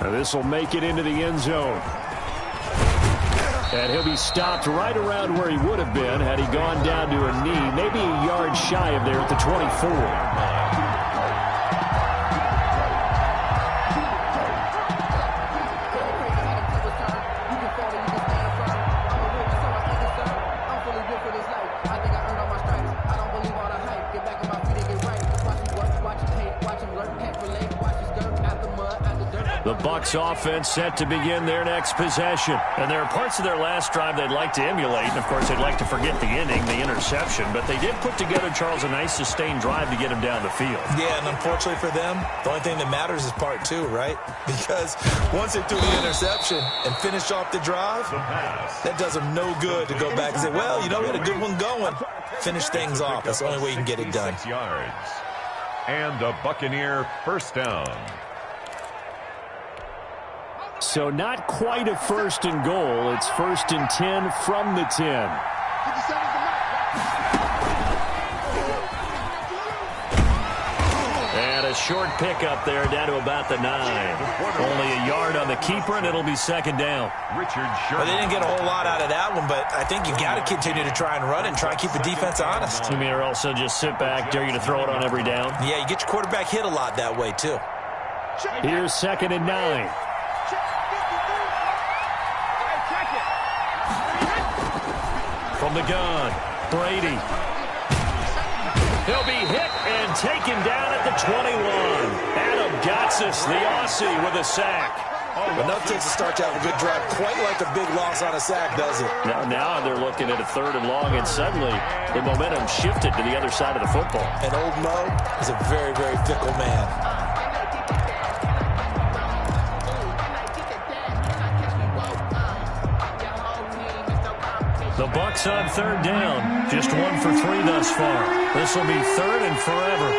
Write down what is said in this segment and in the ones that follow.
This will make it into the end zone. And he'll be stopped right around where he would have been had he gone down to a knee, maybe a yard shy of there at the 24. The Bucs offense set to begin their next possession. And there are parts of their last drive they'd like to emulate. And, of course, they'd like to forget the inning, the interception. But they did put together, Charles, a nice sustained drive to get him down the field. Yeah, and unfortunately for them, the only thing that matters is part two, right? Because once they threw the interception and finished off the drive, that does them no good to go back and say, well, you know, we had a good one going. Finish things off. That's the only way you can get it done. Yards. And the Buccaneer first down. So not quite a first and goal. It's 1st and 10 from the 10. And a short pickup there down to about the 9. Only a yard on the keeper, and it'll be second down. Well, they didn't get a whole lot out of that one, but I think you got to continue to try and run it and try and keep the defense honest. You mean, or also just sit back, dare you to throw it on every down? Yeah, you get your quarterback hit a lot that way, too. Here's 2nd and 9. From the gun, Brady. He'll be hit and taken down at the 21. Adam Gotsis, the Aussie, with a sack. Enough takes to start to have a good drive. Quite like a big loss on a sack, does it? Now they're looking at a 3rd and long, and suddenly the momentum shifted to the other side of the football. And old Mo is a very, very fickle man. The Bucs on 3rd down. Just 1 for 3 thus far. This will be 3rd and forever.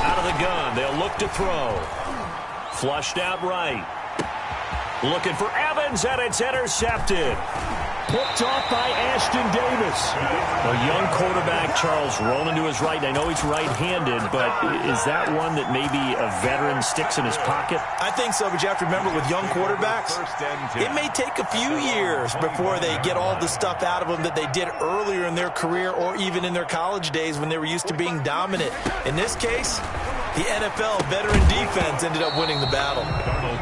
Out of the gun. They'll look to throw. Flushed out right. Looking for Evans, and it's intercepted. Picked off by Ashton Davis. A young quarterback, Charles, rolling to his right. I know he's right-handed, but is that one that maybe a veteran sticks in his pocket? I think so, but you have to remember with young quarterbacks, it may take a few years before they get all the stuff out of them that they did earlier in their career or even in their college days when they were used to being dominant. In this case, the NFL veteran defense ended up winning the battle.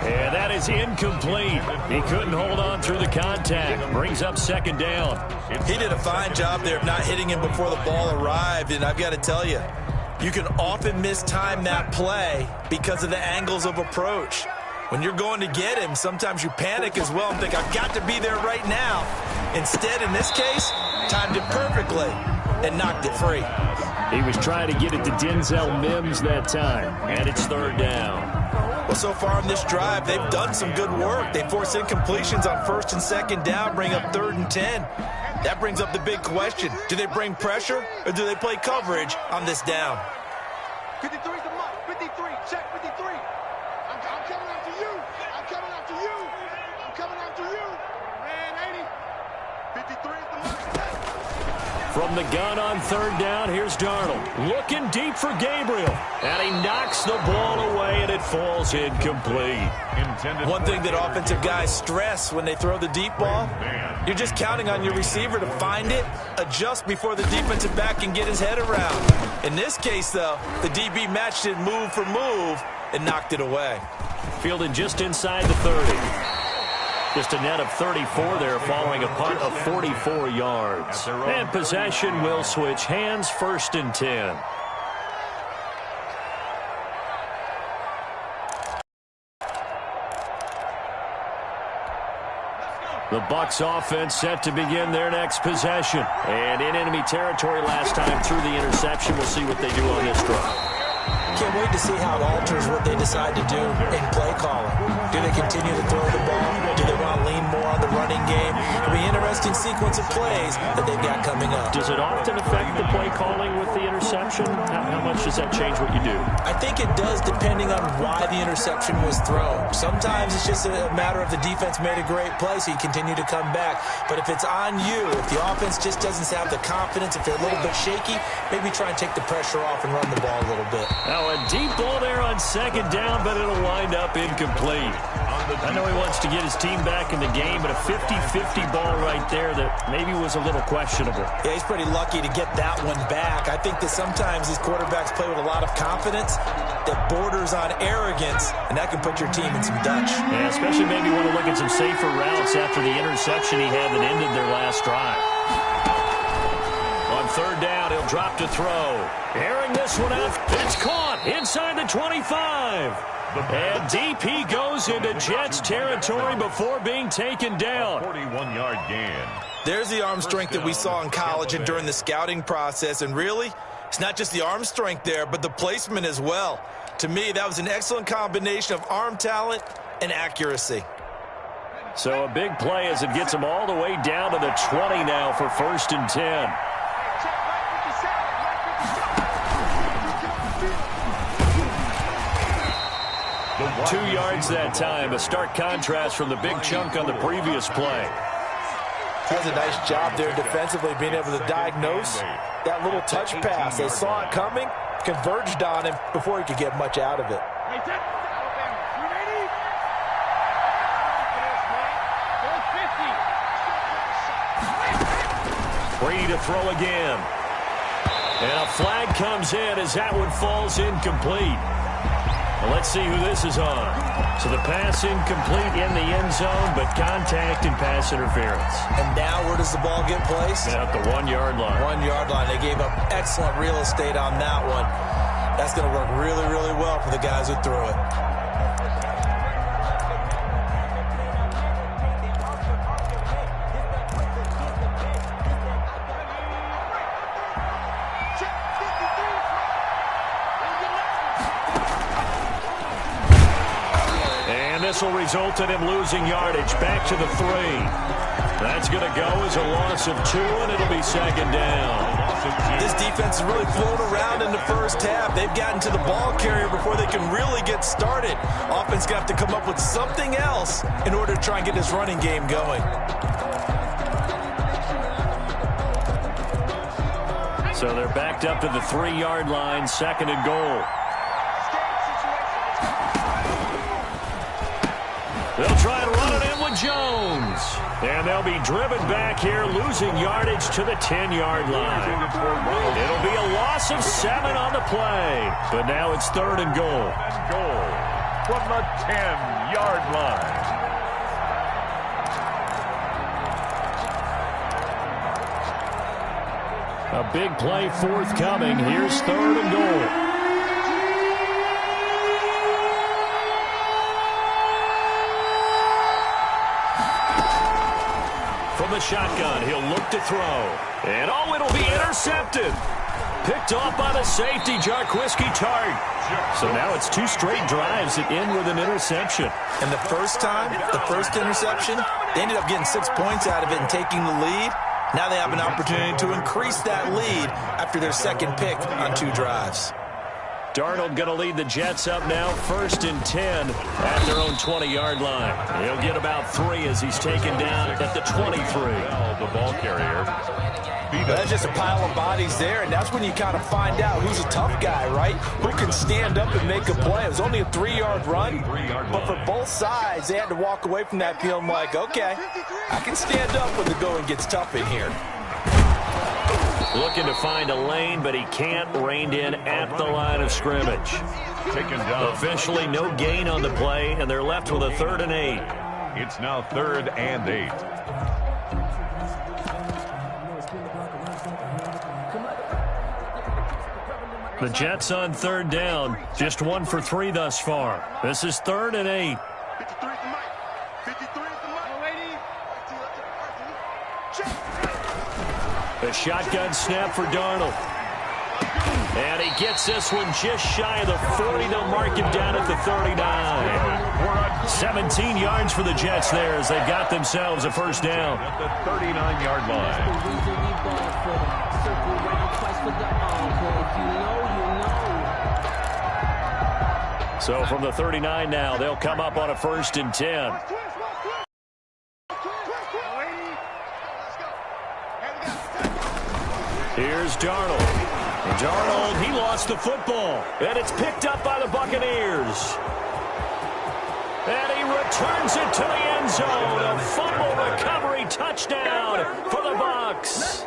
Yeah, that is incomplete. He couldn't hold on through the contact. Brings up 2nd down. He did a fine job there of not hitting him before the ball arrived, and I've got to tell you, you can often mistime that play because of the angles of approach. When you're going to get him, sometimes you panic as well and think, I've got to be there right now. Instead, in this case, timed it perfectly and knocked it free. He was trying to get it to Denzel Mims that time, and it's 3rd down. Well, so far on this drive, they've done some good work. They force incompletions on 1st and 2nd down, bring up 3rd and 10. That brings up the big question. Do they bring pressure, or do they play coverage on this down? 53's the mark. 53. Check 53. I'm coming after you. I'm coming after you. I'm coming after you. Man, 80. 53 is the mark. From the gun on 3rd down, here's Darnold. Looking deep for Gabriel. And he knocks the ball away, and it falls incomplete. One thing that offensive guys stress when they throw the deep ball, you're just counting on your receiver to find it, adjust before the defensive back can get his head around. In this case, though, the DB matched it move for move and knocked it away. Fielded just inside the 30. Just a net of 34 there following a punt of 44 yards. And possession will switch hands, 1st and 10. The Bucs offense set to begin their next possession. And in enemy territory last time through the interception. We'll see what they do on this drive. Can't wait to see how it alters what they decide to do in play calling. Do they continue to throw the ball? Do they want to lean more on the running running game. It'll be an interesting sequence of plays that they've got coming up. Does it often affect the play calling with the interception? How much does that change what you do? I think it does, depending on why the interception was thrown. Sometimes it's just a matter of the defense made a great play, so you continue to come back. But if it's on you, if the offense just doesn't have the confidence, if they're a little bit shaky, maybe try and take the pressure off and run the ball a little bit. Now a deep ball there on second down, but it'll wind up incomplete. I know he wants to get his team back in the game, but a 50-50 ball right there that maybe was a little questionable. Yeah, he's pretty lucky to get that one back. I think that sometimes these quarterbacks play with a lot of confidence that borders on arrogance, and that can put your team in some Dutch. Yeah, especially maybe want to look at some safer routes after the interception he had that ended their last drive. On third down, he'll drop to throw. Airing this one out. It's caught inside the 25. And deep he goes into Jets territory before being taken down. 41-yard gain. There's the arm strength that we saw in college and during the scouting process. And really, it's not just the arm strength there, but the placement as well. To me, that was an excellent combination of arm talent and accuracy. So a big play as it gets him all the way down to the 20 now for 1st and 10. 2 yards that time, a stark contrast from the big chunk on the previous play. Does a nice job there defensively, being able to diagnose that little touch pass. They saw it coming, converged on him before he could get much out of it. Free to throw again. And a flag comes in as that one falls incomplete. Well, let's see who this is on. So the pass incomplete in the end zone, but contact and pass interference. And now where does the ball get placed? At the 1-yard line. 1-yard line. They gave up excellent real estate on that one. That's going to work really, really well for the guys who threw it. This will result in him losing yardage back to the 3. That's going to go as a loss of 2, and it'll be 2nd down. This defense has really flown around in the first half. They've gotten to the ball carrier before they can really get started. Offense got to come up with something else in order to try and get this running game going. So they're backed up to the 3-yard line, 2nd and goal. They'll try to run it in with Jones. And they'll be driven back here, losing yardage to the 10-yard line. It'll be a loss of 7 on the play. But now it's 3rd and goal. From the 10-yard line. A big play forthcoming. Here's 3rd and goal. From the shotgun, he'll look to throw. And oh, it'll be intercepted. Picked off by the safety, Jarquiski Tart. So now it's 2 straight drives that end with an interception. And the first time, the first interception, they ended up getting 6 points out of it and taking the lead. Now they have an opportunity to increase that lead after their 2nd pick on 2 drives. Darnold going to lead the Jets up now, 1st and 10 at their own 20-yard line. He'll get about 3 as he's taken down at the 23. The ball carrier. That's just a pile of bodies there, and that's when you kind of find out who's a tough guy, right? Who can stand up and make a play. It was only a 3-yard run, but for both sides, they had to walk away from that feeling like, okay, I can stand up when the going gets tough in here. Looking to find a lane, but he can't. Reined in at the line of scrimmage. Taken down. Officially no gain on the play, and they're left with a 3rd and 8. It's now 3rd and 8. The Jets on 3rd down. Just 1 for 3 thus far. This is 3rd and 8. 53 is the mic. 53 is the mic. A shotgun snap for Darnold. And he gets this one just shy of the 40. They'll mark him down at the 39. For a 17 yards for the Jets there as they've got themselves a first down. At the 39-yard line. So from the 39 now, they'll come up on a 1st and 10. Here's Darnold. Darnold, he lost the football. And it's picked up by the Buccaneers. And he returns it to the end zone. A fumble recovery touchdown for the Bucs.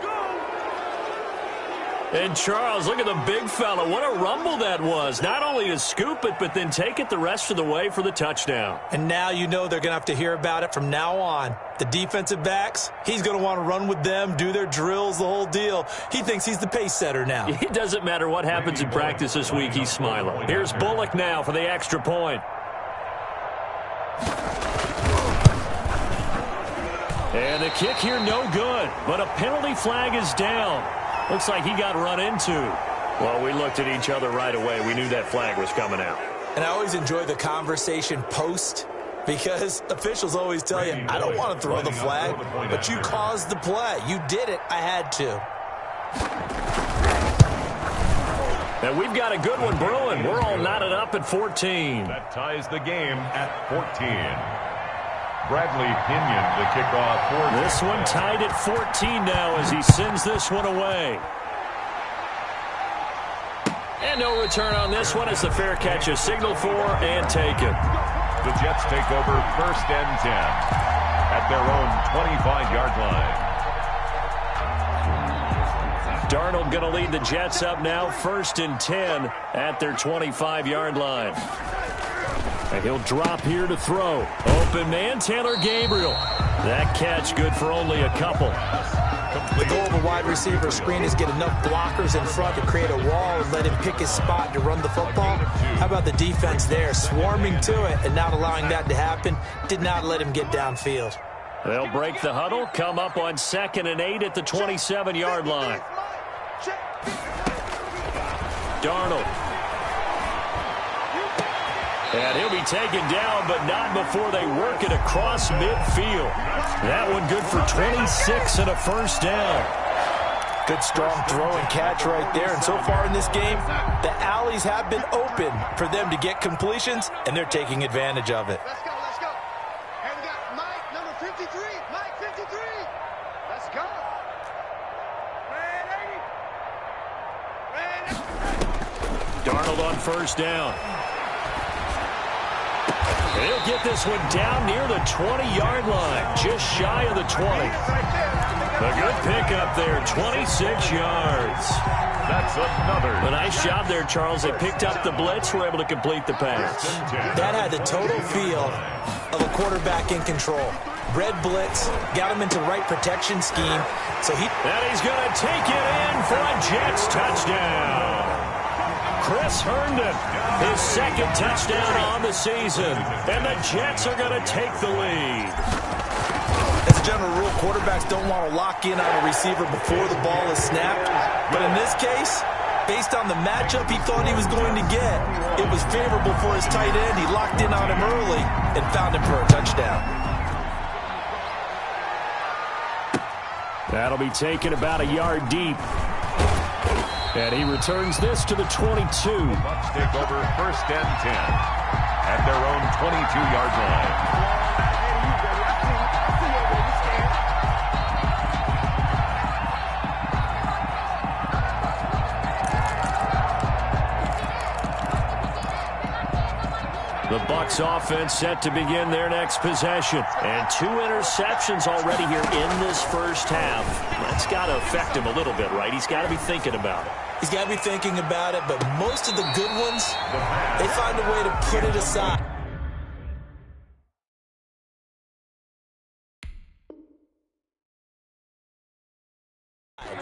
And Charles, look at the big fella. What a rumble that was. Not only to scoop it, but then take it the rest of the way for the touchdown. And now you know they're going to have to hear about it from now on. The defensive backs, he's going to want to run with them, do their drills, the whole deal. He thinks he's the pace setter now. It doesn't matter what happens in practice this week, he's smiling. Here's Bullock now for the extra point. And the kick here no good, but a penalty flag is down. Looks like he got run into. Well, we looked at each other right away. We knew that flag was coming out. And I always enjoy the conversation post because officials always tell you, I don't want to throw the flag, but you caused the play. You did it. I had to. And we've got a good one brewing. We're all knotted up at 14. That ties the game at 14. Bradley Pinion to kick off for this one tied at 14 now as he sends this one away. And no return on this one as the fair catch is signaled for and taken. The Jets take over 1st and 10 at their own 25-yard line. Darnold going to lead the Jets up now 1st and 10 at their 25-yard line. And he'll drop here to throw. Open man, Taylor Gabriel. That catch good for only a couple. The goal of a wide receiver screen is get enough blockers in front to create a wall and let him pick his spot to run the football. How about the defense there, swarming to it and not allowing that to happen? Did not let him get downfield. They'll break the huddle, come up on 2nd and 8 at the 27-yard line. Darnold. And he'll be taken down, but not before they work it across midfield. That one good for 26 and a first down. Good strong throw and catch right there. And so far in this game, the alleys have been open for them to get completions, and they're taking advantage of it. Let's go, let's go. And we got Mike, number 53. Mike, 53. Let's go. Darnold on first down. He'll get this one down near the 20-yard line, just shy of the 20. A good pickup there, 26 yards. That's another. A nice job there, Charles. They picked up the blitz, were able to complete the pass. That had the total feel of a quarterback in control. Red blitz, got him into the right protection scheme. So and he's going to take it in for a Jets touchdown. Chris Herndon, his 2nd touchdown on the season. And the Jets are going to take the lead. As a general rule, quarterbacks don't want to lock in on a receiver before the ball is snapped. But in this case, based on the matchup he thought he was going to get, it was favorable for his tight end. He locked in on him early and found him for a touchdown. That'll be taken about a yard deep. And he returns this to the 22. The Bucs take over 1st and 10 at their own 22-yard line. The Bucs offense set to begin their next possession. And 2 interceptions already here in this first half. That's got to affect him a little bit, right? He's got to be thinking about it. He's got to be thinking about it, but most of the good ones, they find a way to put it aside.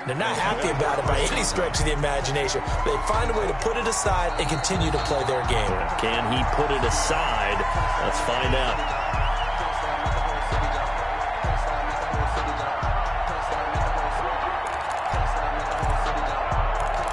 They're not happy about it by any stretch of the imagination. They find a way to put it aside and continue to play their game. Can he put it aside? Let's find out.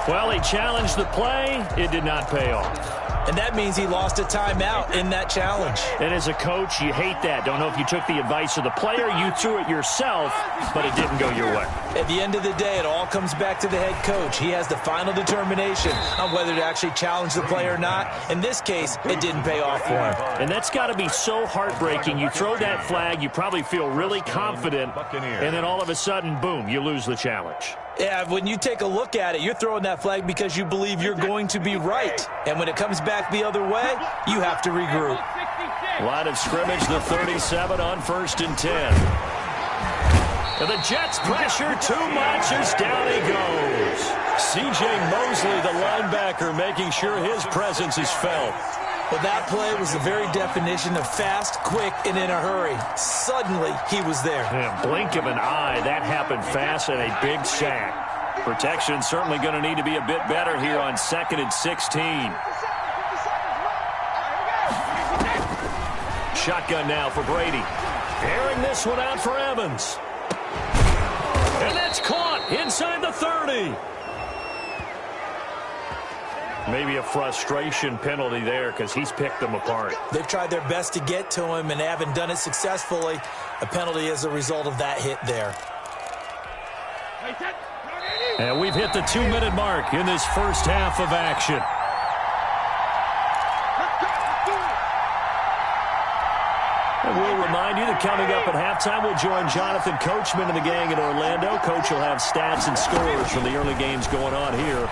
Well, he challenged the play. It did not pay off. And that means he lost a timeout in that challenge. And as a coach, you hate that. Don't know if you took the advice of the player, you threw it yourself, but it didn't go your way. At the end of the day, it all comes back to the head coach. He has the final determination on whether to actually challenge the play or not. In this case, it didn't pay off for him. And that's got to be so heartbreaking. You throw that flag, you probably feel really confident, and then all of a sudden, boom, you lose the challenge. Yeah, when you take a look at it, you're throwing that flag because you believe you're going to be right. And when it comes back the other way, you have to regroup. Line of scrimmage, the 37 on 1st and 10. And the Jets pressure too much as down he goes. C.J. Mosley, the linebacker, making sure his presence is felt. Well, that play was the very definition of fast, quick, and in a hurry. Suddenly, he was there. Yeah, blink of an eye, that happened fast and a big sack. Protection certainly going to need to be a bit better here on 2nd and 16. Shotgun now for Brady. Airing this one out for Evans. And that's caught inside the 30. Maybe a frustration penalty there because he's picked them apart. They've tried their best to get to him and haven't done it successfully. A penalty as a result of that hit there. And we've hit the 2-minute mark in this first half of action. And we'll remind you that coming up at halftime, we'll join Jonathan Coachman and the gang in Orlando. Coach will have stats and scores from the early games going on here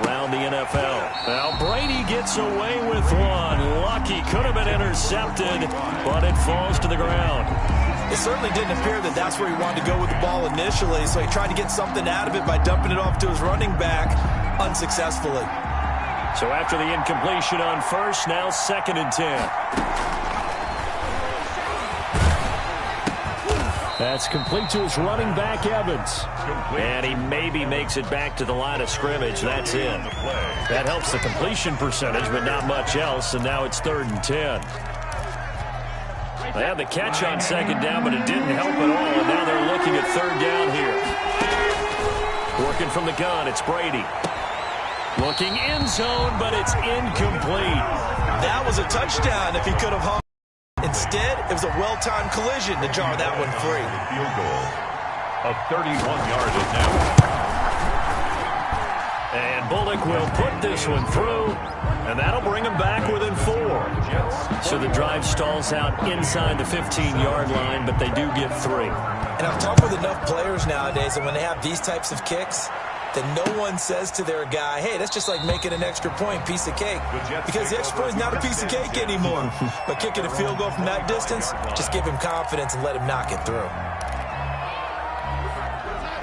around the NFL. Now, Brady gets away with one. Lucky, could have been intercepted, but it falls to the ground. It certainly didn't appear that that's where he wanted to go with the ball initially, so he tried to get something out of it by dumping it off to his running back unsuccessfully. So after the incompletion on first, now 2nd and 10. That's complete to his running back, Evans. And he maybe makes it back to the line of scrimmage. That's it. That helps the completion percentage, but not much else. And now it's 3rd and 10. They had the catch on 2nd down, but it didn't help at all. And now they're looking at 3rd down here. Working from the gun, it's Brady. Looking end zone, but it's incomplete. That was a touchdown if he could have hung. Instead, it was a well-timed collision to jar that one free. Field goal of 31 yards now. And Bullock will put this one through, and that'll bring him back within 4. So the drive stalls out inside the 15-yard line, but they do get 3. And I've talked with enough players nowadays that when they have these types of kicks, that no one says to their guy, hey, that's just like making an extra point, piece of cake. Because the extra point is not a piece of cake anymore. But kicking a field goal from that distance, just give him confidence and let him knock it through.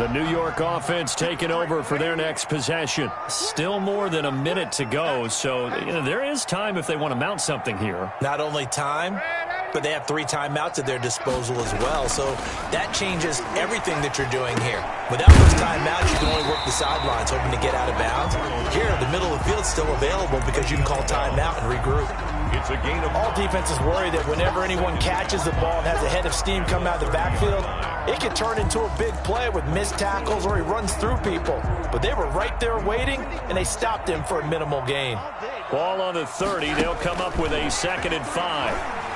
The New York offense taking over for their next possession. Still more than a minute to go, so there is time if they want to mount something here. Not only time, but they have 3 timeouts at their disposal as well. So that changes everything that you're doing here. Without those timeouts, you can only work the sidelines, hoping to get out of bounds. Here, the middle of the field's still available because you can call timeout and regroup. It's a gain of all defenses worry that whenever anyone catches the ball and has a head of steam come out of the backfield, it can turn into a big play with missed tackles or he runs through people. But they were right there waiting, and they stopped him for a minimal gain. Ball on the 30. They'll come up with a 2nd and 5.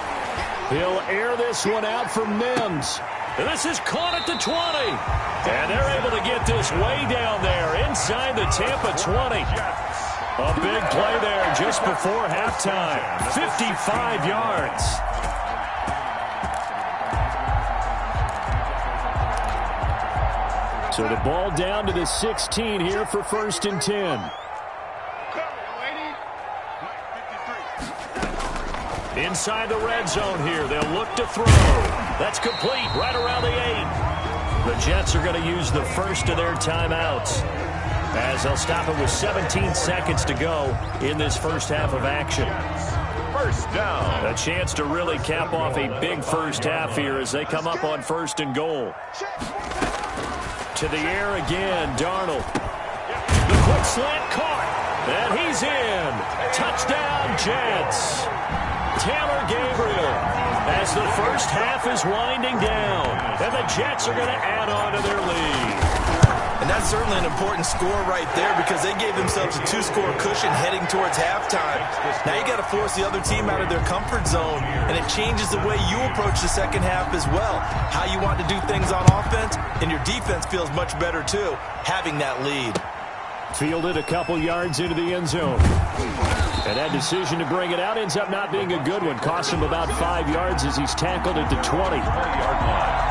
He'll air this one out for Mims. And this is caught at the 20. And they're able to get this way down there inside the Tampa 20. A big play there just before halftime. 55 yards. So the ball down to the 16 here for 1st and 10. Inside the red zone here. They'll look to throw. That's complete right around the 8. The Jets are going to use the first of their timeouts, as they'll stop it with 17 seconds to go in this first half of action. First down. A chance to really cap off a big first half here as they come up on 1st and goal. To the air again, Darnold. The quick slant caught, and he's in. Touchdown, Jets. Taylor Gabriel as the first half is winding down. And the Jets are going to add on to their lead. And that's certainly an important score right there because they gave themselves a 2-score cushion heading towards halftime. Now you got to force the other team out of their comfort zone, and it changes the way you approach the second half as well. How you want to do things on offense, and your defense feels much better too, having that lead. Fielded a couple yards into the end zone. And that decision to bring it out ends up not being a good one. Cost him about 5 yards as he's tackled at the 20-yard line.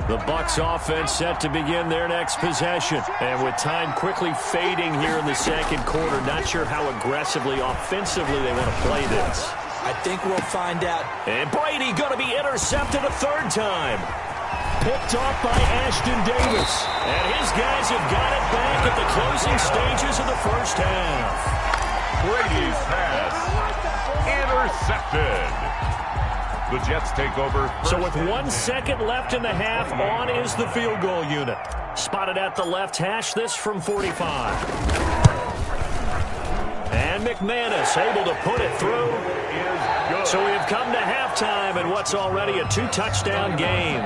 The Bucs offense set to begin their next possession. And with time quickly fading here in the second quarter, not sure how aggressively, offensively they want to play this. I think we'll find out. And Brady going to be intercepted a third time. Picked off by Ashton Davis. And his guys have got it back at the closing stages of the first half. Brady's pass intercepted. The Jets take over. So with 1 second left in the half, on is the field goal unit. Spotted at the left hash, this from 45. And McManus able to put it through. So we have come to halftime in what's already a 2-touchdown game.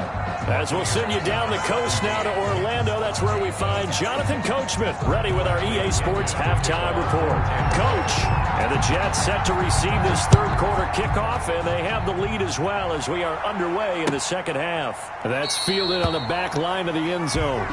As we'll send you down the coast now to Orlando, that's where we find Jonathan Coachman ready with our EA Sports halftime report. Coach, and the Jets set to receive this third quarter kickoff, and they have the lead as well as we are underway in the second half. That's fielded on the back line of the end zone.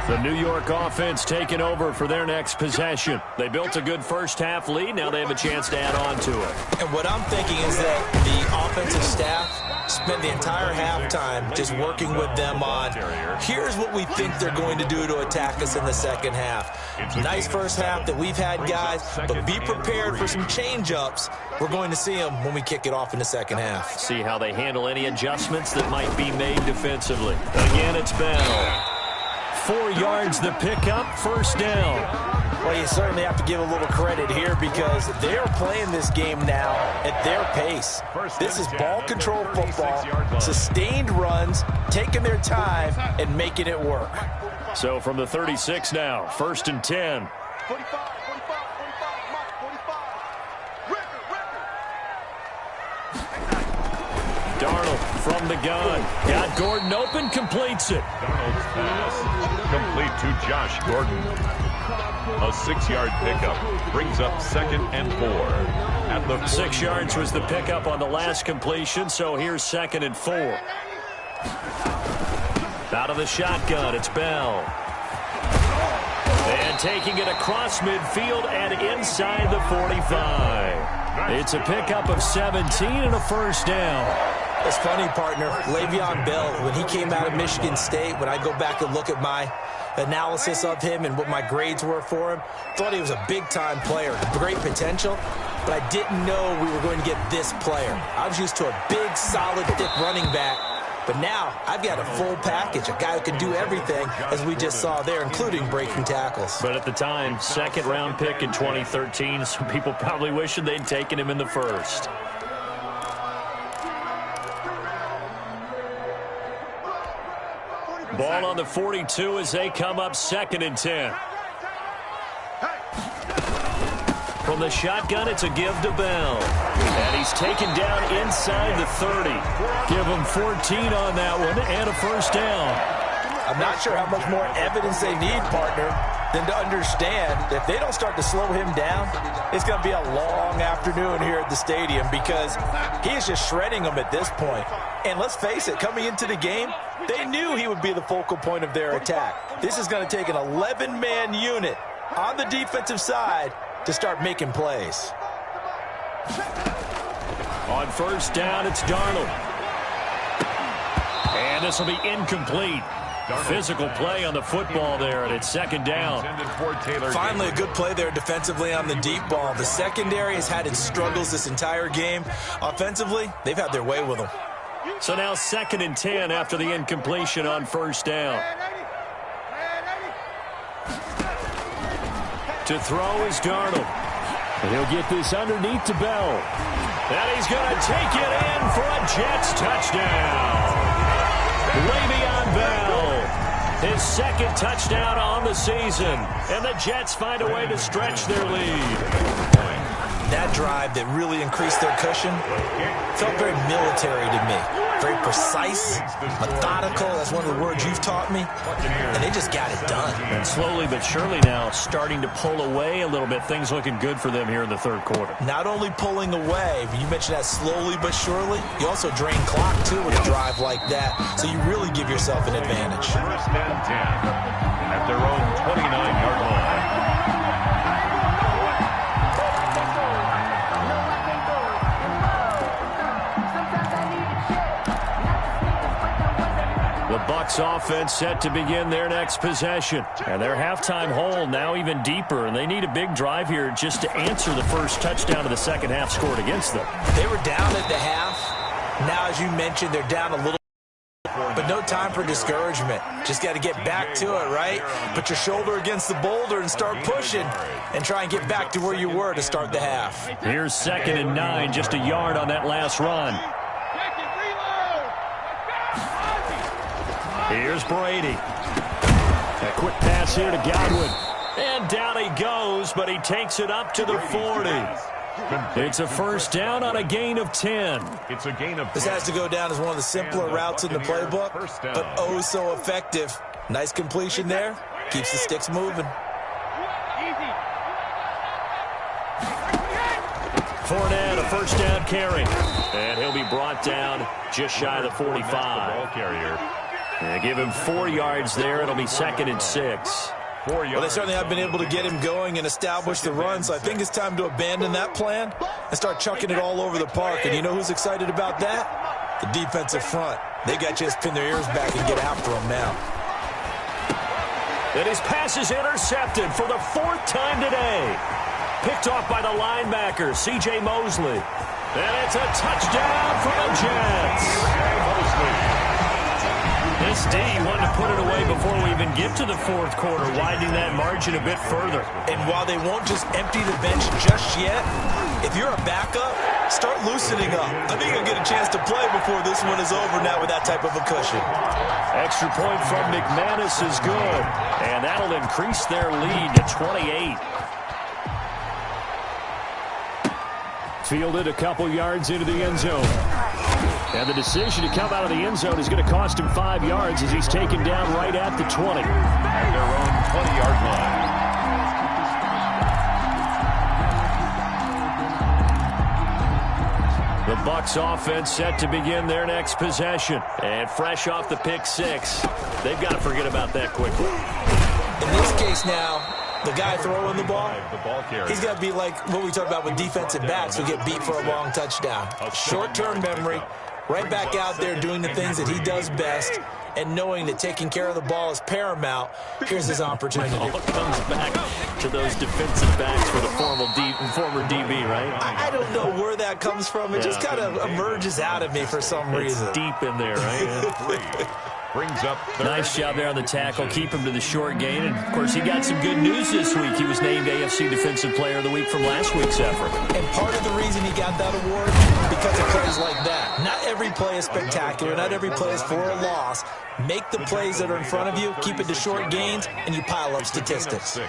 The New York offense taking over for their next possession. They built a good first half lead. Now they have a chance to add on to it. And what I'm thinking is that the offensive staff spent the entire halftime just working with them on, here's what we think they're going to do to attack us in the second half. Nice first half that we've had, guys, but be prepared for some change-ups. We're going to see them when we kick it off in the second half. See how they handle any adjustments that might be made defensively. Again, it's Bell. 4 yards the pickup, first down. Well, you certainly have to give a little credit here because they're playing this game now at their pace. This is ball control football, sustained runs, taking their time, and making it work. So from the 36 now, first and 10. 45. Darnold from the gun. Got Gordon open, completes it. Darnold's pass complete to Josh Gordon. A 6-yard pickup brings up 2nd and 4. At the 6 yards was the pickup on the last completion, so here's 2nd and 4. Out of the shotgun, it's Bell. And taking it across midfield and inside the 45. It's a pickup of 17 and a first down. It's funny, partner. Le'Veon Bell, when he came out of Michigan State, when I go back and look at my analysis of him and what my grades were for him, thought he was a big-time player, great potential, but I didn't know we were going to get this player. I was used to a big, solid, thick running back, but now I've got a full package, a guy who can do everything, as we just saw there, including breaking tackles. But at the time, 2nd-round pick in 2013, some people probably wishing they'd taken him in the first. Ball on the 42 as they come up 2nd and 10. From the shotgun, it's a give to Bell. And he's taken down inside the 30. Give him 14 on that one and a first down. I'm not sure how much more evidence they need, partner, than to understand that if they don't start to slow him down, it's going to be a long afternoon here at the stadium because he is just shredding them at this point. And let's face it, coming into the game, they knew he would be the focal point of their attack. This is going to take an 11-man unit on the defensive side to start making plays. On first down, it's Darnold. And this will be incomplete. Physical play on the football there, and it's 2nd down. Finally, a good play there defensively on the deep ball. The secondary has had its struggles this entire game. Offensively, they've had their way with them. So now 2nd and 10 after the incompletion on first down. To throw is Darnold. And he'll get this underneath to Bell. And he's going to take it in for a Jets touchdown. Le'Veon Bell, his second touchdown on the season. And the Jets find a way to stretch their lead. That drive that really increased their cushion felt very military to me. Very precise, methodical. That's one of the words you've taught me. And they just got it done. And slowly but surely now starting to pull away a little bit. Things looking good for them here in the third quarter. Not only pulling away, but you mentioned that slowly but surely. You also drain clock, too, with a drive like that. So you really give yourself an advantage. First and 10 at their own 29-yard line. The Bucs offense set to begin their next possession. And their halftime hole now even deeper. And they need a big drive here just to answer the first touchdown of the second half scored against them. They were down at the half. Now, as you mentioned, they're down a little. But no time for discouragement. Just got to get back to it, right? Put your shoulder against the boulder and start pushing. And try and get back to where you were to start the half. Here's 2nd and 9, just a yard on that last run. Here's Brady. A quick pass here to Godwin. And down he goes, but he takes it up to the 40. It's a first down on a gain of 10. It's a gain of 10. This has to go down as one of the simpler routes in the playbook, but oh so effective. Nice completion there. Keeps the sticks moving. Fournette, a first down carry. And he'll be brought down just shy of the 45. Ball carrier. And give him 4 yards there. It'll be 2nd and 6. Well, they certainly have been able to get him going and establish the run, so I think it's time to abandon that plan and start chucking it all over the park. And you know who's excited about that? The defensive front. They got to just pin their ears back and get after him now. And his pass is intercepted for the 4th time today. Picked off by the linebacker, C.J. Mosley. And it's a touchdown for the Jets. This D wanted to put it away before we even get to the 4th quarter, widening that margin a bit further. And while they won't just empty the bench just yet, if you're a backup, start loosening up. I think you'll get a chance to play before this one is over now with that type of a cushion. Extra point from McManus is good, and that'll increase their lead to 28. Fielded a couple yards into the end zone. And the decision to come out of the end zone is going to cost him 5 yards as he's taken down right at the 20. At their own 20-yard line. The Bucs offense set to begin their next possession. And fresh off the pick 6, they've got to forget about that quickly. In this case now, the guy throwing the ball, he's got to be like what we talked about with defensive backs who get beat for a long touchdown. Short-term memory, right back out there doing the things that he does best, and knowing that taking care of the ball is paramount. Here's his opportunity. All comes back to those defensive backs for the former DB, right? I don't know where that comes from. It just kind of emerges out of me for some reason. It's deep in there, right? Brings up nice job there on the tackle. Keep him to the short gain. And, of course, he got some good news this week. He was named AFC Defensive Player of the Week from last week's effort. And part of the reason he got that award, because of plays like that. Not every play is spectacular. Not every play is for a loss. Make the plays that are in front of you, keep it to short gains, and you pile up statistics.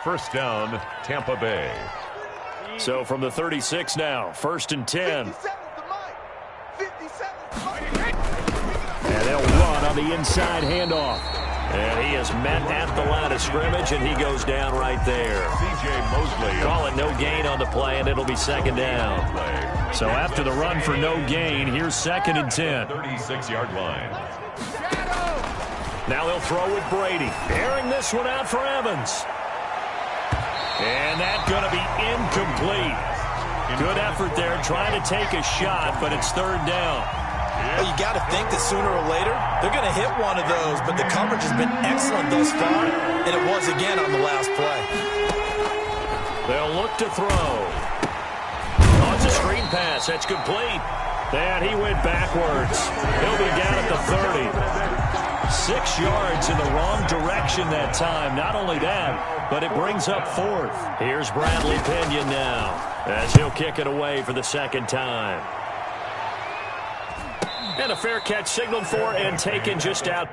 First down, Tampa Bay. So from the 36 now, 1st and 10. And they'll run on the inside handoff. And he is met at the line of scrimmage, and he goes down right there. C.J. Mosley. Call it no gain on the play, and it'll be 2nd down. So after the run for no gain, here's 2nd and 10. 36-yard line. Now they'll throw with Brady. Airing this one out for Evans. And that's going to be incomplete. Good effort there, trying to take a shot, but it's 3rd down. Well, you got to think that sooner or later, they're going to hit one of those, but the coverage has been excellent thus far, and it was again on the last play. They'll look to throw. Oh, it's a screen pass. That's complete. And he went backwards. He'll be down at the 30. 6 6 yards in the wrong direction that time. Not only that, but it brings up 4th. Here's Bradley Pinion now as he'll kick it away for the second time. And a fair catch signaled for and taken just out.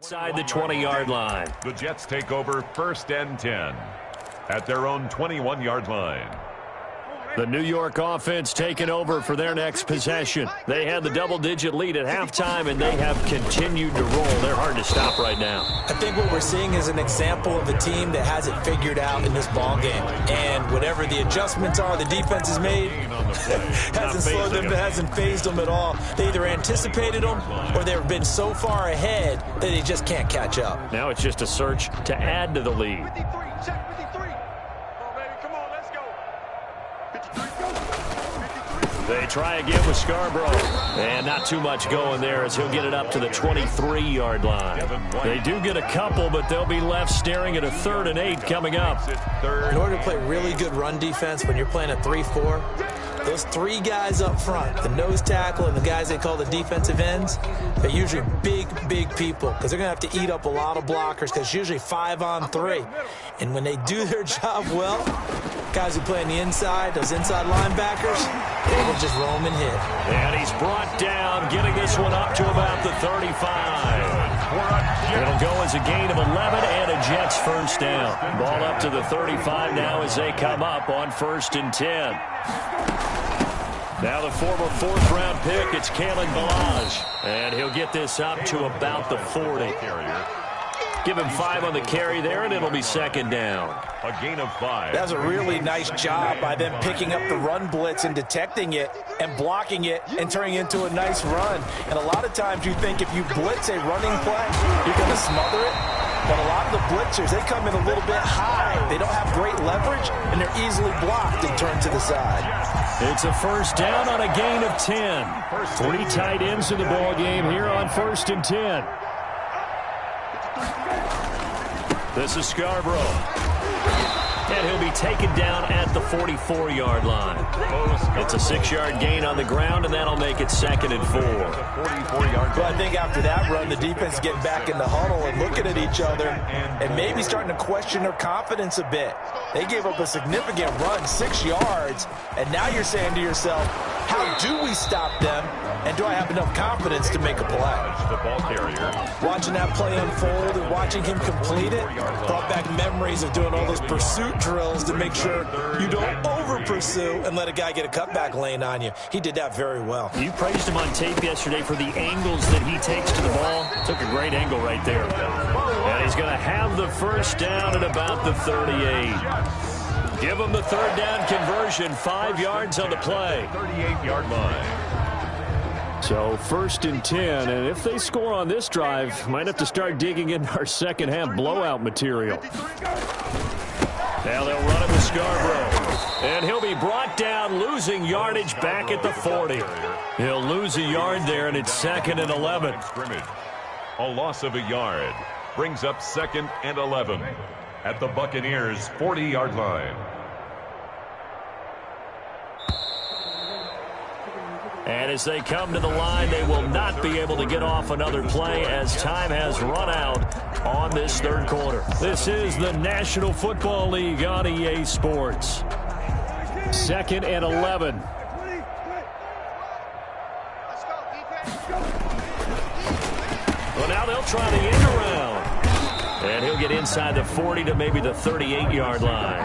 Inside the 20-yard line. The Jets take over 1st and 10 at their own 21-yard line. The New York offense taking over for their next possession. They had the double-digit lead at halftime, and they have continued to roll. They're hard to stop right now. I think what we're seeing is an example of a team that has it figured out in this ball game. And whatever the adjustments are the defense has made, hasn't slowed them, hasn't phased them at all. They either anticipated them or they've been so far ahead that they just can't catch up. Now it's just a search to add to the lead. 53, check 53. Come on, baby, come on, let's go. 53, go. 53. They try again with Scarborough. And not too much going there as he'll get it up to the 23-yard line. They do get a couple, but they'll be left staring at a 3rd and 8 coming up. In order to play really good run defense when you're playing a 3-4, those 3 guys up front, the nose tackle and the guys they call the defensive ends, they're usually big people because they're going to have to eat up a lot of blockers because it's usually 5 on 3. And when they do their job well, guys who play on the inside, those inside linebackers, they will just roam and hit. And he's brought down, getting this one up to about the 35. It'll go as a gain of 11 and a Jets first down. Ball up to the 35 now as they come up on 1st and 10. Now the former 4th-round pick, it's Kalen Ballage. And he'll get this up to about the 40. Give him 5 on the carry there, and it'll be 2nd down. A gain of 5. That was a really nice job by them picking up the run blitz and detecting it and blocking it and turning it into a nice run. And a lot of times you think if you blitz a running play, you're going to smother it. But a lot of the blitzers, they come in a little bit high. They don't have great leverage, and they're easily blocked and turned to the side. It's a first down on a gain of 10. 3 tight ends in the ball game here on 1st and 10. This is Scarborough. And he'll be taken down at the 44-yard line. It's a 6-yard gain on the ground, and that'll make it 2nd and 4. But I think after that run, the defense getting back in the huddle and looking at each other and maybe starting to question their confidence a bit. They gave up a significant run, 6 yards, and now you're saying to yourself, how do we stop them, and do I have enough confidence to make a play? The ball carrier. Watching that play unfold and watching him complete it brought back memories of doing all those pursuit drills to make sure you don't over-pursue and let a guy get a cutback lane on you. He did that very well. You praised him on tape yesterday for the angles that he takes to the ball. Took a great angle right there. And he's going to have the first down at about the 38. Give him the 3rd down conversion, 5 yards on the play. 38-yard line. So 1st and 10, and if they score on this drive, might have to start digging into our second half blowout material. Now they'll run it with Scarborough. And he'll be brought down, losing yardage back at the 40. He'll lose a yard there, and it's 2nd and 11. A loss of a yard brings up 2nd and 11 at the Buccaneers' 40-yard line. And as they come to the line, they will not be able to get off another play as time has run out on this third quarter. This is the National Football League on EA Sports. 2nd and 11. Well, now they'll try the end around. And he'll get inside the 40 to maybe the 38-yard line.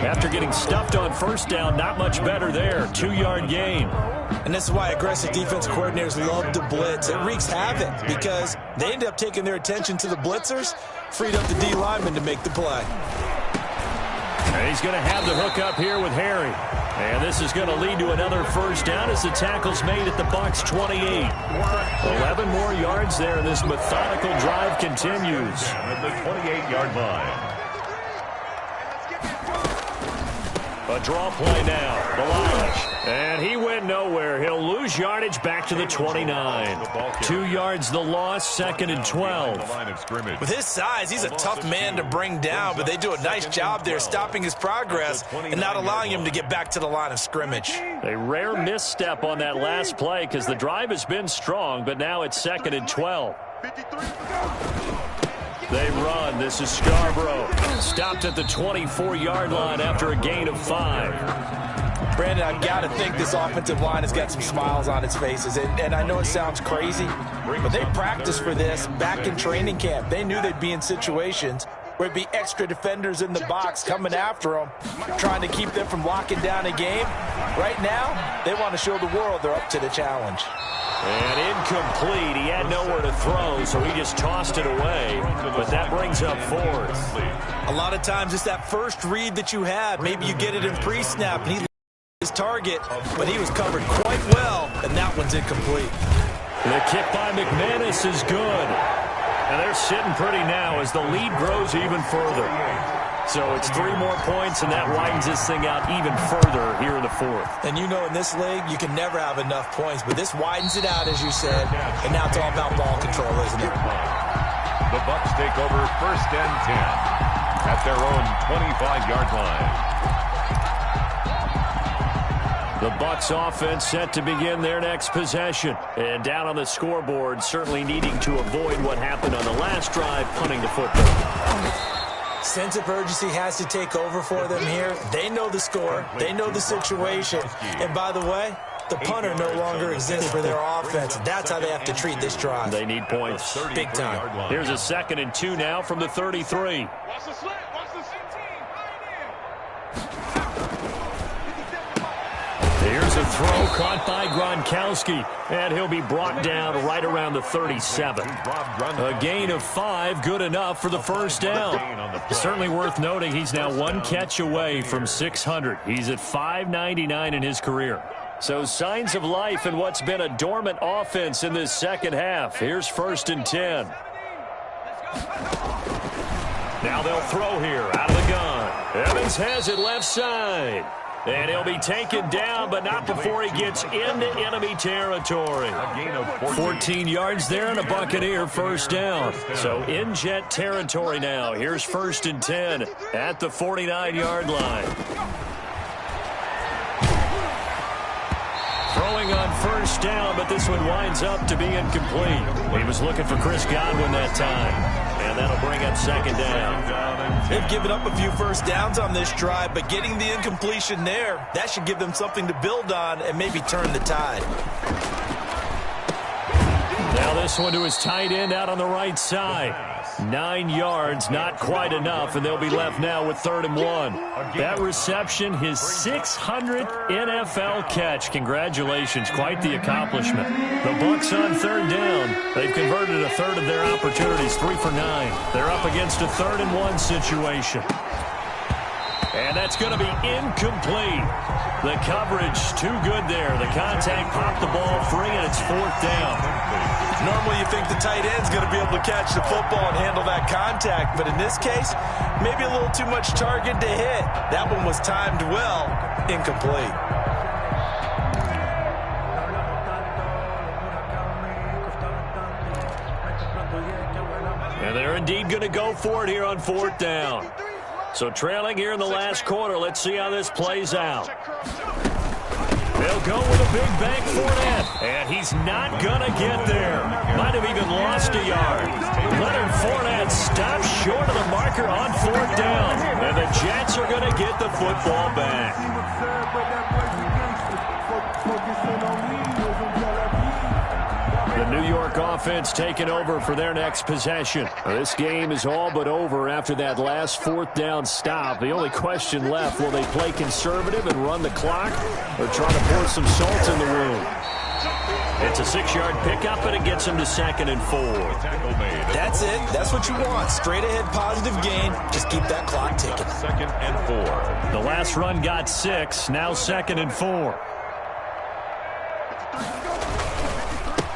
After getting stuffed on first down, not much better there. 2-yard gain. And this is why aggressive defense coordinators love to blitz. It wreaks havoc because they end up taking their attention to the blitzers, freed up the D lineman to make the play. And he's going to have the hook up here with Harry. And this is going to lead to another first down as the tackle's made at the Bucs 28. 11 more yards there, and this methodical drive continues. At the 28-yard line. A draw play now. Belichick. And he went nowhere. He'll lose yardage back to the 29. 2 yards the loss, 2nd and 12. With his size, he's a tough man to bring down, but they do a nice job there stopping his progress and not allowing him to get back to the line of scrimmage. A rare misstep on that last play because the drive has been strong, but now it's 2nd and 12. They run. This is Scarborough. Stopped at the 24-yard line after a gain of 5. Brandon, I've got to think this offensive line has got some smiles on its faces. And I know it sounds crazy, but they practiced for this back in training camp. They knew they'd be in situations where it'd be extra defenders in the box coming after them, trying to keep them from locking down a game. Right now, they want to show the world they're up to the challenge. And incomplete. He had nowhere to throw, so he just tossed it away. But that brings up 4th. A lot of times it's that first read that you have. Maybe you get it in pre-snap, and he his target, but he was covered quite well, and that one's incomplete. The kick by McManus is good. And they're sitting pretty now as the lead grows even further. So it's 3 more points, and that widens this thing out even further here in the 4th. And you know in this league, you can never have enough points, but this widens it out, as you said, and now it's all about ball control, isn't it? The Bucs take over 1st and 10 at their own 25-yard line. The Bucs offense set to begin their next possession. And down on the scoreboard, certainly needing to avoid what happened on the last drive, punting the football. Sense of urgency has to take over for them here. They know the score. They know the situation. And by the way, the punter no longer exists for their offense. That's how they have to treat this drive. They need points. Big time. Here's a 2nd and 2 now from the 33. Here's a throw caught by Gronkowski, and he'll be brought down right around the 37. A gain of 5, good enough for the first down. Certainly worth noting he's now 1 catch away from 600. He's at 599 in his career. So signs of life in what's been a dormant offense in this second half. Here's 1st and 10. Now they'll throw here out of the gun. Evans has it left side. And he'll be taken down, but not before he gets into enemy territory. 14 yards there and a Buccaneer first down. So in Jet territory now. Here's 1st and 10 at the 49-yard line. Throwing on first down, but this one winds up to be incomplete. He was looking for Chris Godwin that time. And that'll bring up 2nd down. They've given up a few first downs on this drive, but getting the incompletion there, that should give them something to build on and maybe turn the tide. Now this one to his tight end out on the right side. 9 yards, not quite enough, and they'll be left now with 3rd and 1. That reception, his 600th NFL catch. Congratulations, quite the accomplishment. The Bucs on 3rd down. They've converted a third of their opportunities, 3 for 9. They're up against a 3rd and 1 situation. And that's going to be incomplete. The coverage too good there. The contact popped the ball free, and it's 4th down. Normally you think the tight end's going to be able to catch the football and handle that contact, but in this case, maybe a little too much target to hit. That one was timed well, incomplete. And they're indeed going to go for it here on 4th down. So trailing here in the last quarter. Let's see how this plays out. They'll go with a big bank Fournette. And he's not going to get there. Might have even lost a yard. Leonard Fournette stops short of the marker on 4th down. And the Jets are going to get the football back. The New York offense taking over for their next possession. This game is all but over after that last 4th down stop. The only question left, will they play conservative and run the clock or try to pour some salt in the wound? It's a 6-yard pickup, and it gets them to 2nd and 4. That's it. That's what you want. Straight ahead positive gain. Just keep that clock ticking. 2nd and 4. The last run got 6. Now 2nd and 4.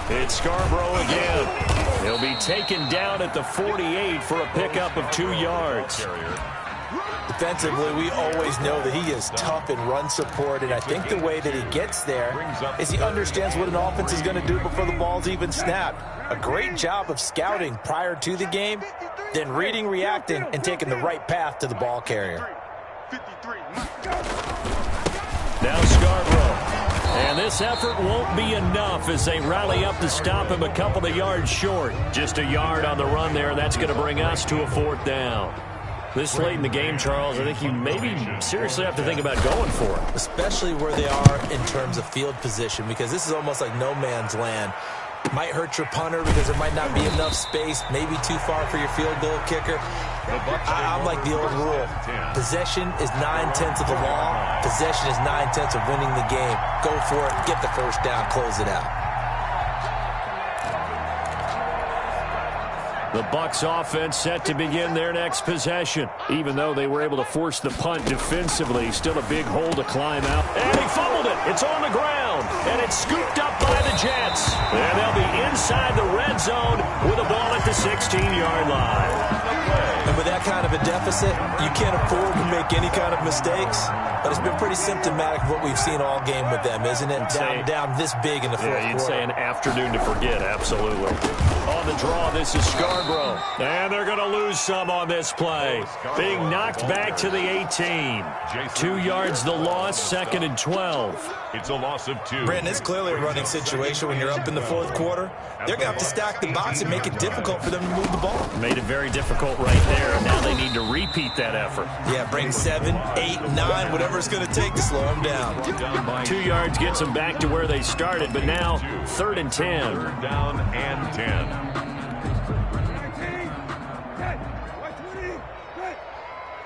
It's Scarborough again. He'll be taken down at the 48 for a pickup of 2 yards. Defensively, we always know that he is tough in run support, and I think the way that he gets there is he understands what an offense is going to do before the ball's even snapped. A great job of scouting prior to the game, then reading, reacting, and taking the right path to the ball carrier. Now Scarborough. And this effort won't be enough as they rally up to stop him a couple of yards short. Just a yard on the run there, and that's going to bring us to a 4th down. This late in the game, Charles, I think you maybe seriously have to think about going for it. Especially where they are in terms of field position, because this is almost like no man's land. Might hurt your punter because there might not be enough space, maybe too far for your field goal kicker. I'm like the old rule. Possession is 9/10 of the law. Possession is 9/10 of winning the game. Go for it, get the first down, close it out. The Bucs offense set to begin their next possession. Even though they were able to force the punt defensively, still a big hole to climb out. And he fumbled it. It's on the ground. And it's scooped up by the Jets. And they'll be inside the red zone with a ball at the 16-yard line. And with that kind of a deficit, you can't afford to make any kind of mistakes. But it's been pretty symptomatic of what we've seen all game with them, isn't it? Down this big in the fourth quarter. You'd say an afternoon to forget, absolutely. On the draw, this is Scarborough. And they're going to lose some on this play. Being knocked back to the 18. 2 yards the loss, 2nd and 12. It's a loss of 2. Brandon, it's clearly a running situation when you're up in the fourth quarter. They're going to have to stack the box and make it difficult for them to move the ball. Made it very difficult right there, and now they need to repeat that effort. Yeah, bring 7, 8, 9, whatever it's going to take to slow them down. 2 yards gets them back to where they started, but now 3rd and 10. 3rd down and 10.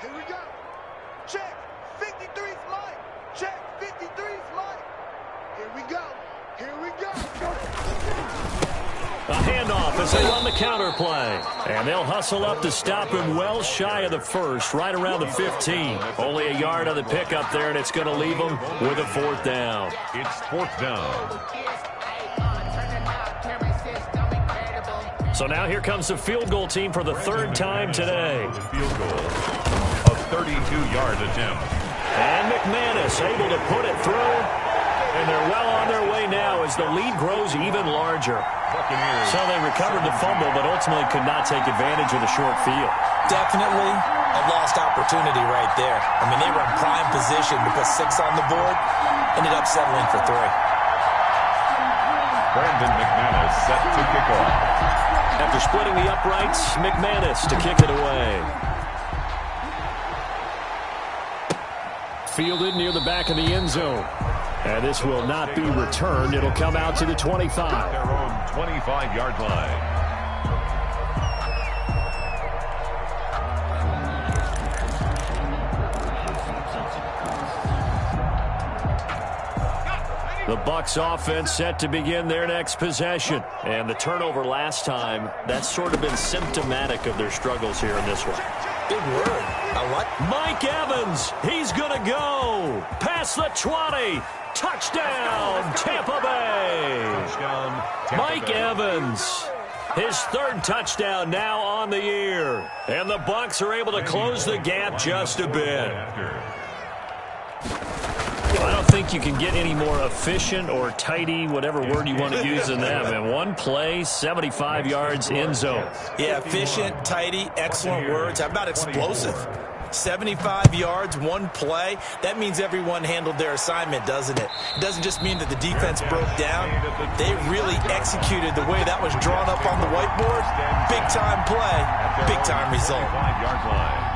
Here we go. Check. 53's mine. Check. 53's mine. Here we go. Here we go. A handoff as they run the counter play. And they'll hustle up to stop him well shy of the first, right around the 15. Only a yard on the pickup there, and it's going to leave them with a 4th down. It's 4th down. So now here comes the field goal team for the 3rd time today. Field goal. A 32-yard attempt. And McManus able to put it through. And they're well on their way now as the lead grows even larger. So they recovered the fumble, but ultimately could not take advantage of the short field. Definitely a lost opportunity right there. I mean, they were in prime position to put 6 on the board, ended up settling for 3. Brandon McManus set to kick off. After splitting the uprights, McManus to kick it away. Fielded near the back of the end zone. And this will not be returned. It'll come out to the 25. Their own 25-yard line. The Bucs offense set to begin their next possession. And the turnover last time, that's sort of been symptomatic of their struggles here in this one. Big word. I like Mike Evans, he's going to go. Past the 20. Touchdown, Tampa Bay. Touchdown, Tampa Mike Bay. Evans, his third touchdown now on the year. And the Bucs are able to close the gap just a bit. I don't think you can get any more efficient or tidy, whatever word you want to use in that. And one play, 75 yards, end zone. Yeah, efficient, tidy, excellent words. How about explosive? 75 yards, one play. That means everyone handled their assignment, doesn't it? It doesn't just mean that the defense broke down. They really executed the way that was drawn up on the whiteboard. Big-time play, big-time result. 5-yard line.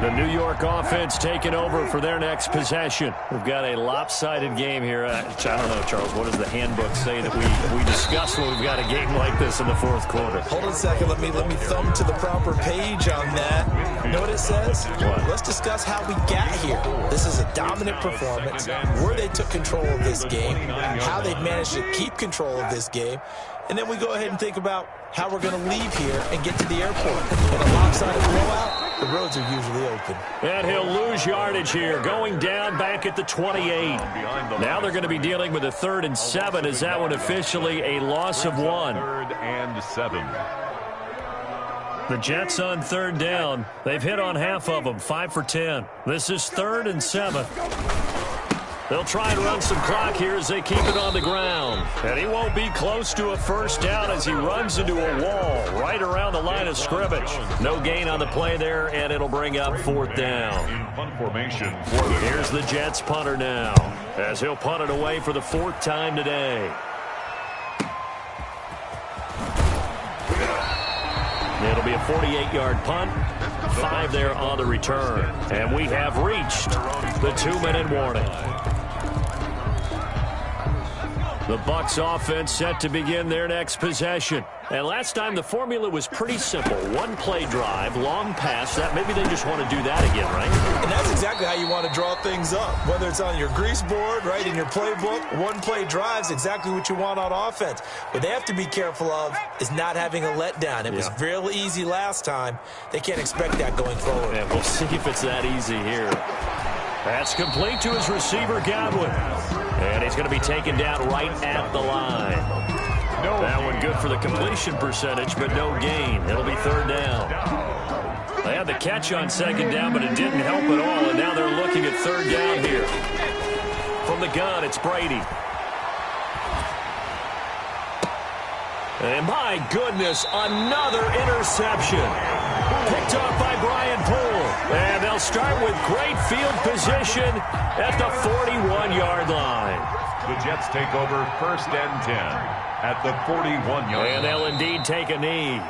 The New York offense taking over for their next possession. We've got a lopsided game here. I don't know, Charles, what does the handbook say that we discuss when we've got a game like this in the fourth quarter? Hold on a second. Let me thumb to the proper page on that. You know what it says? What? Let's discuss how we got here. This is a dominant performance, where they took control of this game, how they've managed to keep control of this game, and then we go ahead and think about how we're going to leave here and get to the airport. In a lopsided blowout, the roads are usually open. And he'll lose yardage here, going down back at the 28. Now they're going to be dealing with a 3rd and 7. Is that one officially a loss of 1? 3rd and 7. The Jets on 3rd down. They've hit on half of them, 5 for 10. This is 3rd and 7. They'll try and run some clock here as they keep it on the ground. And he won't be close to a first down as he runs into a wall right around the line of scrimmage. No gain on the play there, and it'll bring up 4th down. In punt formation for the Here's the Jets punter now, as he'll punt it away for the 4th time today. It'll be a 48-yard punt, 5 there on the return. And we have reached the 2-minute warning. The Bucs offense set to begin their next possession. And last time the formula was pretty simple. One play drive, long pass. That maybe they just want to do that again, right? And that's exactly how you want to draw things up. Whether it's on your grease board, right, in your playbook, one play drive's exactly what you want on offense. What they have to be careful of is not having a letdown. It was real easy last time. They can't expect that going forward. And we'll see if it's that easy here. That's complete to his receiver, Godwin. And he's going to be taken down right at the line. That one good for the completion percentage, but no gain. It'll be 3rd down. They had the catch on 2nd down, but it didn't help at all, and now they're looking at 3rd down here. From the gun, it's Brady. And my goodness, another interception. Picked off by Brian Poole. And they'll start with great field position at the 41-yard line. The Jets take over 1st and 10 at the 41-yard line. And they'll indeed take a knee.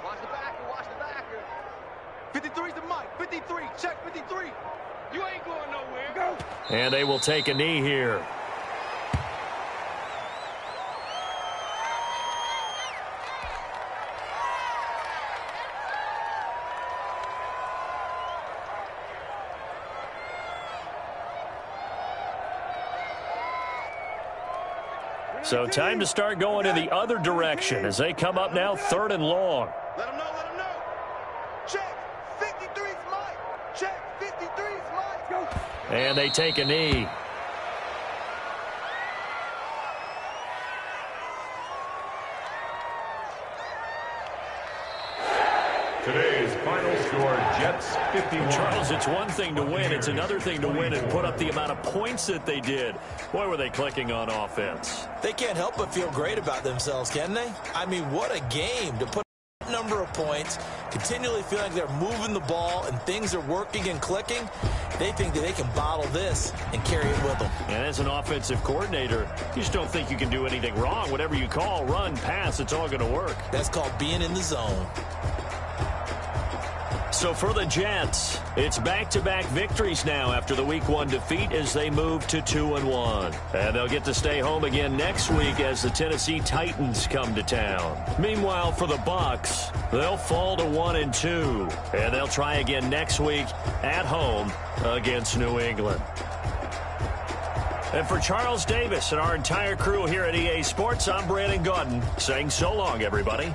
Watch the backer, watch the backer. 53's the mic, 53, check 53. You ain't going nowhere. Go. And they will take a knee here. So time to start going in the other direction as they come up now 3rd and long. Let him know, let him know. Check 53's mic. Check 53's mic. Go. And they take a knee. Today's final score, Jets 51. Charles, it's one thing to win. It's another thing to win and put up the amount of points that they did. Boy, were they clicking on offense. They can't help but feel great about themselves, can they? I mean, what a game to put a number of points, continually feeling like they're moving the ball and things are working and clicking. They think that they can bottle this and carry it with them. And as an offensive coordinator, you just don't think you can do anything wrong. Whatever you call, run, pass, it's all going to work. That's called being in the zone. So for the Jets, it's back-to-back victories now after the Week 1 defeat as they move to 2-1. And they'll get to stay home again next week as the Tennessee Titans come to town. Meanwhile, for the Bucs, they'll fall to 1-2. And they'll try again next week at home against New England. And for Charles Davis and our entire crew here at EA Sports, I'm Brandon Gaudin saying so long, everybody.